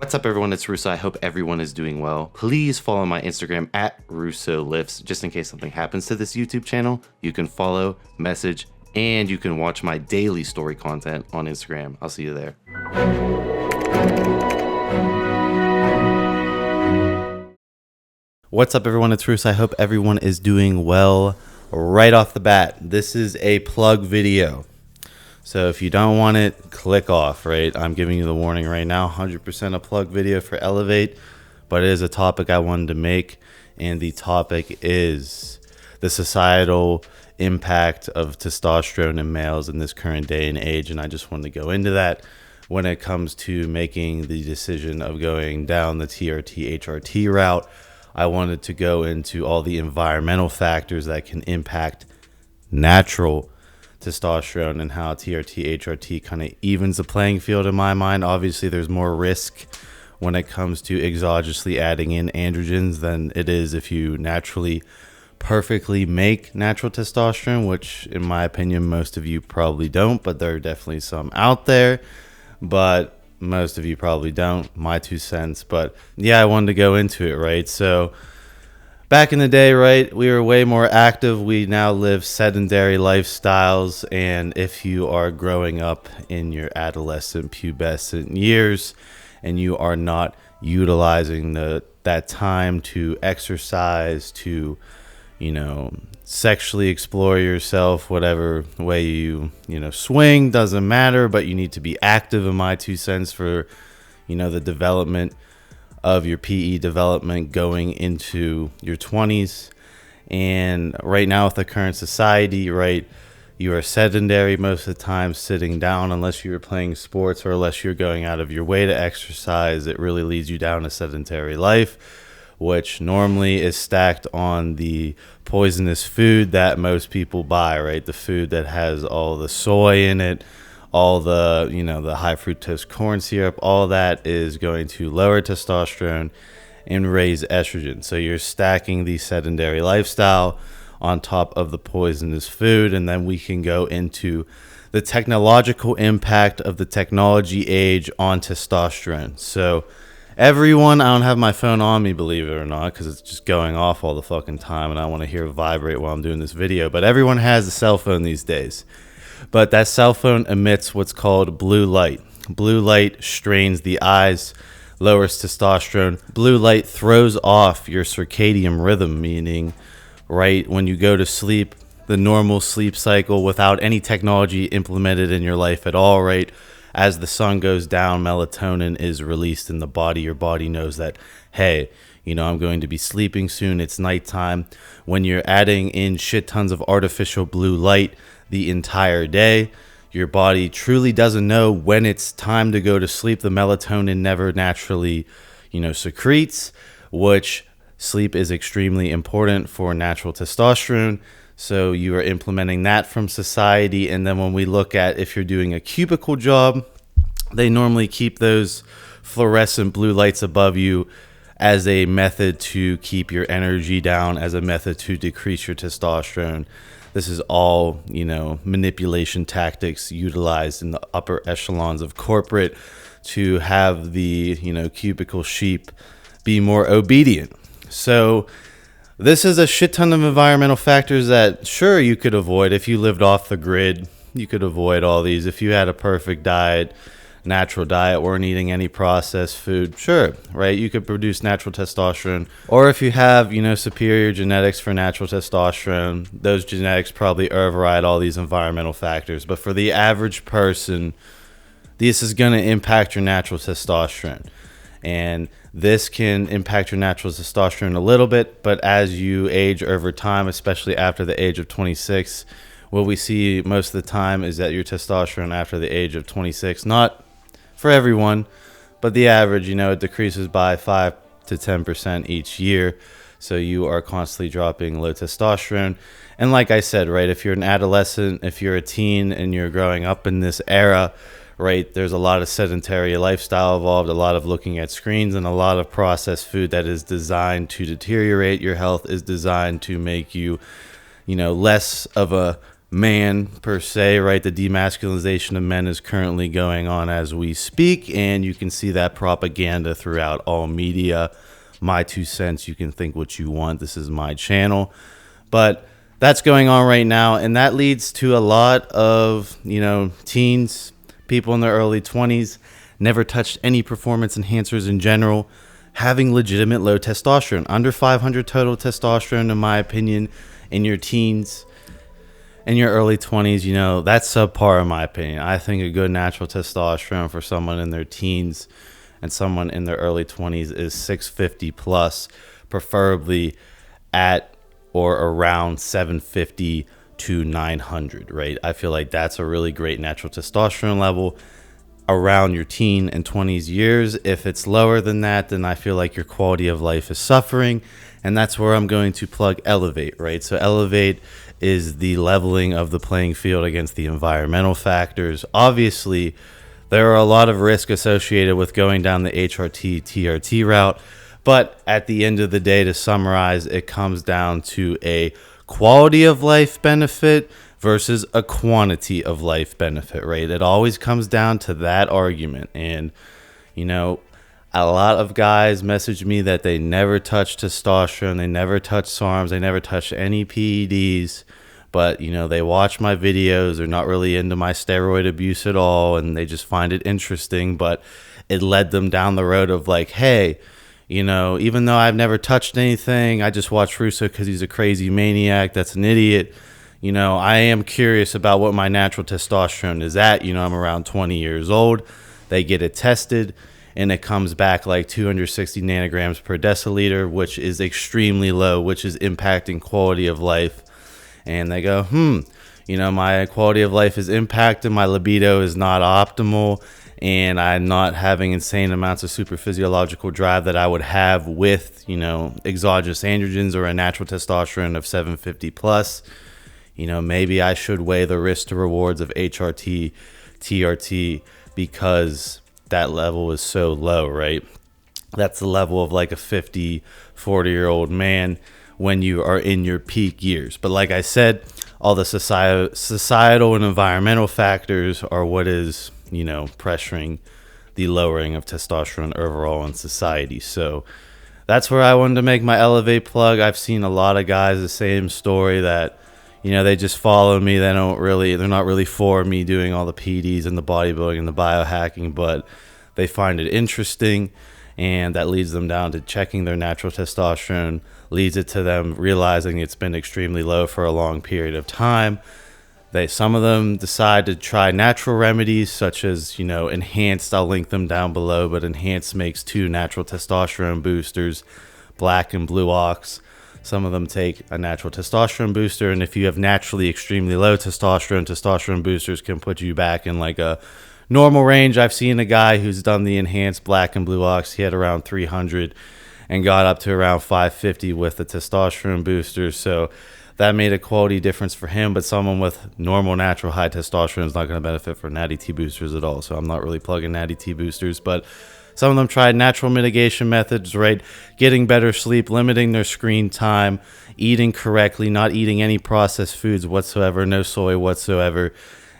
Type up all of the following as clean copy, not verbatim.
What's up, everyone? It's Russo. I hope everyone is doing well. Please follow my Instagram at RussoLifts, just in case something happens to this YouTube channel. You can follow, message, and you can watch my daily story content on Instagram. I'll see you there. What's up, everyone? It's Russo. I hope everyone is doing well. Right off the bat, this is a plug video. So if you don't want it, click off, right? I'm giving you the warning right now, 100% a plug video for Elevate, but it is a topic I wanted to make, and the topic is the societal impact of testosterone in males in this current day and age, and I just wanted to go into that when it comes to making the decision of going down the TRT, HRT route. I wanted to go into all the environmental factors that can impact natural testosterone and how TRT, HRT kind of evens the playing field in my mind. Obviously, there's more risk when it comes to exogenously adding in androgens than it is if you naturally perfectly make natural testosterone, which in my opinion, most of you probably don't, but there are definitely some out there, but most of you probably don't, my 2 cents. But yeah, I wanted to go into it, right? So back in the day, right, we were way more active. We now live sedentary lifestyles. And if you are growing up in your adolescent, pubescent years and you are not utilizing that time to exercise, to, sexually explore yourself, whatever way you swing, doesn't matter, but you need to be active, in my 2 cents, for, the development of your PE development going into your 20s. And right now with the current society, right, you are sedentary most of the time, sitting down, unless you're playing sports or unless you're going out of your way to exercise. It really leads you down a sedentary life, which normally is stacked on the poisonous food that most people buy, right? The food that has all the soy in it, all the, the high fructose corn syrup, all that is going to lower testosterone and raise estrogen. So you're stacking the sedentary lifestyle on top of the poisonous food. And then we can go into the technological impact of the technology age on testosterone. So everyone, I don't have my phone on me, believe it or not, because it's just going off all the fucking time and I want to hear it vibrate while I'm doing this video. But everyone has a cell phone these days. But that cell phone emits what's called blue light. Blue light strains the eyes, lowers testosterone. Blue light throws off your circadian rhythm, meaning right when you go to sleep, the normal sleep cycle without any technology implemented in your life at all, right? As the sun goes down, melatonin is released in the body. Your body knows that, hey, I'm going to be sleeping soon. It's nighttime. When you're adding in shit tons of artificial blue light the entire day, your body truly doesn't know when it's time to go to sleep. The melatonin never naturally, secretes, which sleep is extremely important for natural testosterone. So you are implementing that from society. And then when we look at if you're doing a cubicle job, they normally keep those fluorescent blue lights above you as a method to keep your energy down, as a method to decrease your testosterone. This is all, manipulation tactics utilized in the upper echelons of corporate to have the, cubicle sheep be more obedient. So this is a shit ton of environmental factors that, sure, you could avoid if you lived off the grid. You could avoid all these. If you had a perfect diet, natural diet, weren't eating any processed food, sure, right? You could produce natural testosterone. Or if you have, superior genetics for natural testosterone, those genetics probably override all these environmental factors. But for the average person, this is going to impact your natural testosterone. And this can impact your natural testosterone a little bit, but as you age over time, especially after the age of 26, what we see most of the time is that your testosterone after the age of 26, not for everyone, but the average, it decreases by 5 to 10% each year. So you are constantly dropping low testosterone. And like I said, right, if you're an adolescent, if you're a teen and you're growing up in this era, right, there's a lot of sedentary lifestyle involved, a lot of looking at screens, and a lot of processed food that is designed to deteriorate your health, is designed to make you, less of a man per se, right? The demasculinization of men is currently going on as we speak, and you can see that propaganda throughout all media. My 2 cents, you can think what you want. This is my channel. But that's going on right now, and that leads to a lot of, teens, people in their early 20s, never touched any performance enhancers in general, having legitimate low testosterone, under 500 total testosterone, in my opinion, in your teens, in your early 20s, that's subpar in my opinion. I think a good natural testosterone for someone in their teens and someone in their early 20s is 650 plus, preferably at or around 750 to 900, right? I feel like that's a really great natural testosterone level around your teen and 20s years. If it's lower than that, then I feel like your quality of life is suffering, and that's where I'm going to plug Elevate, right? So Elevate is the leveling of the playing field against the environmental factors. Obviously, there are a lot of risks associated with going down the HRT, TRT route, but at the end of the day, to summarize, it comes down to a quality of life benefit versus a quantity of life benefit, right? It always comes down to that argument. And, a lot of guys message me that they never touch testosterone, they never touch SARMs, they never touch any PEDs, but, they watch my videos, they're not really into my steroid abuse at all, and they just find it interesting, but it led them down the road of like, hey, even though I've never touched anything, I just watch Russo because he's a crazy maniac that's an idiot. I am curious about what my natural testosterone is at. I'm around 20 years old. They get it tested, and it comes back like 260 nanograms per deciliter, which is extremely low, which is impacting quality of life. And they go, my quality of life is impacted. My libido is not optimal, and I'm not having insane amounts of super physiological drive that I would have with, exogenous androgens or a natural testosterone of 750 plus. Maybe I should weigh the risk to rewards of HRT, TRT, because that level is so low, right? That's the level of like a 50, 40-year-old man when you are in your peak years. But like I said, all the societal and environmental factors are what is, pressuring the lowering of testosterone overall in society. So that's where I wanted to make my Elevate plug. I've seen a lot of guys the same story that, they just follow me. They're not really for me doing all the PDs and the bodybuilding and the biohacking, but they find it interesting, and that leads them down to checking their natural testosterone, leads it to them realizing it's been extremely low for a long period of time. Some of them decide to try natural remedies such as, Enhanced. I'll link them down below, but Enhanced makes 2 natural testosterone boosters, Black and Blue Ox. Some of them take a natural testosterone booster, and if you have naturally extremely low testosterone boosters can put you back in like a normal range. I've seen a guy who's done the Enhanced Black and Blue Ox. He had around 300 and got up to around 550 with the testosterone boosters. So that made a quality difference for him, but someone with normal natural high testosterone is not going to benefit from Natty T boosters at all. So I'm not really plugging Natty T boosters, but some of them tried natural mitigation methods, right? Getting better sleep, limiting their screen time, eating correctly, not eating any processed foods whatsoever, no soy whatsoever.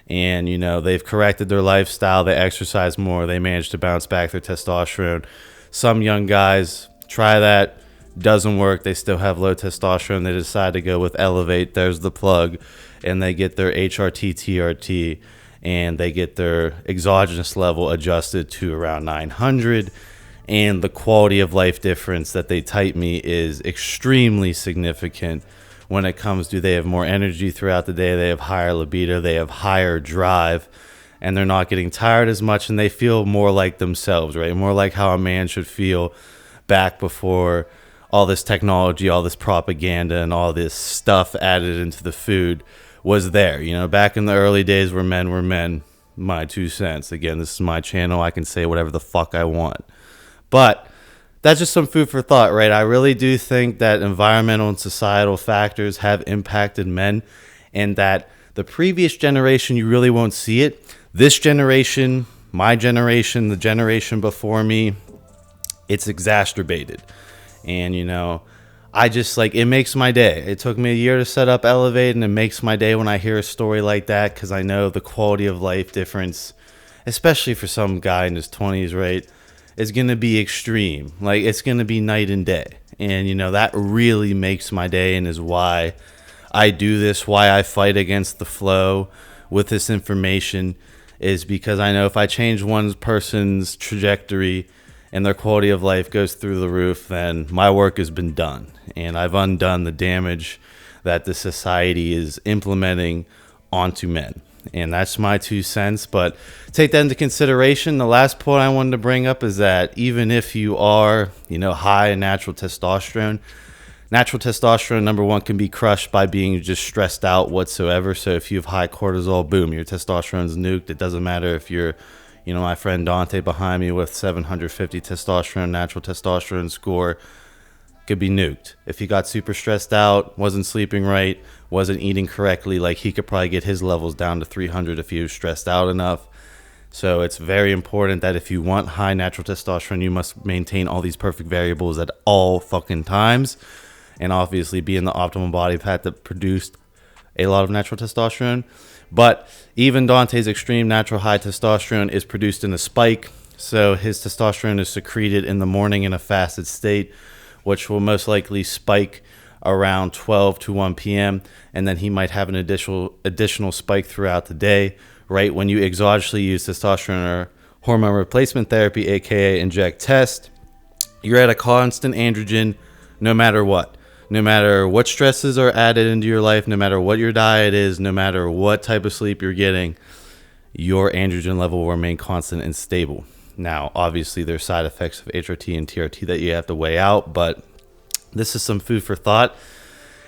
And, they've corrected their lifestyle. They exercise more. They managed to bounce back their testosterone. Some young guys try that. Doesn't work. They still have low testosterone. They decide to go with Elevate. There's the plug. And they get their HRT, TRT, and they get their exogenous level adjusted to around 900. And the quality of life difference that they type me is extremely significant when it comes to they have more energy throughout the day, they have higher libido, they have higher drive, and they're not getting tired as much, and they feel more like themselves, right? More like how a man should feel back before all this technology, all this propaganda, and all this stuff added into the food was there. Back in the early days where men were men, my 2 cents. Again, this is my channel. I can say whatever the fuck I want. But that's just some food for thought, right? I really do think that environmental and societal factors have impacted men, and that the previous generation, you really won't see it. This generation, my generation, the generation before me, it's exacerbated. And, I just like, it makes my day. It took me a year to set up Elevate, and it makes my day when I hear a story like that, because I know the quality of life difference, especially for some guy in his 20s, right, is going to be extreme. Like, it's going to be night and day. And, you know, that really makes my day, and is why I do this, why I fight against the flow with this information, is because I know if I change one person's trajectory and their quality of life goes through the roof, then my work has been done. And I've undone the damage that the society is implementing onto men. And that's my 2 cents. But take that into consideration. The last point I wanted to bring up is that even if you are, you know, high in natural testosterone, number one, can be crushed by being just stressed out whatsoever. So if you have high cortisol, boom, your testosterone's nuked. It doesn't matter if you're, you know, my friend Dante behind me with 750 testosterone, natural testosterone score, could be nuked. If he got super stressed out, wasn't sleeping right, wasn't eating correctly, like, he could probably get his levels down to 300 if he was stressed out enough. So it's very important that if you want high natural testosterone, you must maintain all these perfect variables at all fucking times, and obviously be in the optimal body fat that produced a lot of natural testosterone. But even Dante's extreme natural high testosterone is produced in a spike. So his testosterone is secreted in the morning in a fasted state, which will most likely spike around 12 to 1 p.m. And then he might have an additional spike throughout the day, right? When you exogenously use testosterone or hormone replacement therapy, aka inject test, you're at a constant androgen no matter what. No matter what stresses are added into your life, no matter what your diet is, no matter what type of sleep you're getting, your androgen level will remain constant and stable. Now, obviously, there's side effects of HRT and TRT that you have to weigh out, but this is some food for thought.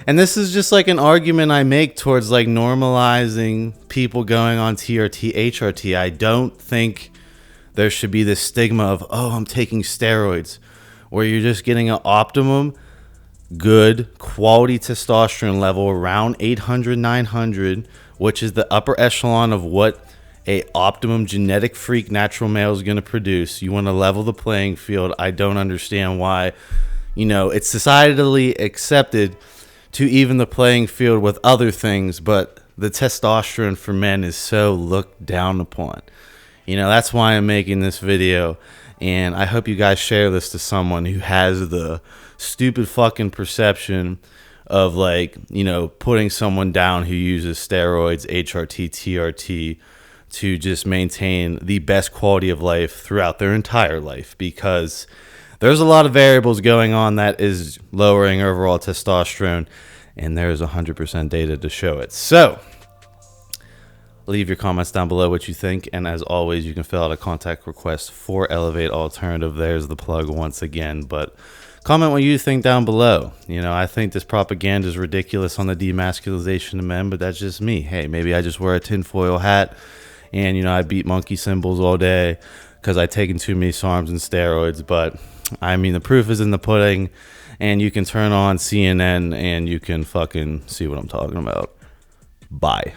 And this is just like an argument I make towards like normalizing people going on TRT, HRT. I don't think there should be this stigma of, oh, I'm taking steroids, where you're just getting an optimum good quality testosterone level around 800, 900, which is the upper echelon of what a optimum genetic freak natural male is going to produce. You want to level the playing field. I don't understand why, you know, it's societally accepted to even the playing field with other things, but the testosterone for men is so looked down upon. You know, that's why I'm making this video, and I hope you guys share this to someone who has the stupid fucking perception of, like, you know, putting someone down who uses steroids, HRT, TRT to just maintain the best quality of life throughout their entire life, because there's a lot of variables going on that is lowering overall testosterone, and there's 100% data to show it. So leave your comments down below what you think, and as always, you can fill out a contact request for Elevate Alternative. There's the plug once again, but comment what you think down below. You know, I think this propaganda is ridiculous on the demasculization of men, but that's just me. Hey, maybe I just wear a tinfoil hat and, you know, I beat monkey symbols all day because I taken too many SARMs and steroids. But I mean, the proof is in the pudding, and you can turn on CNN and you can fucking see what I'm talking about. Bye.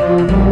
Thank you.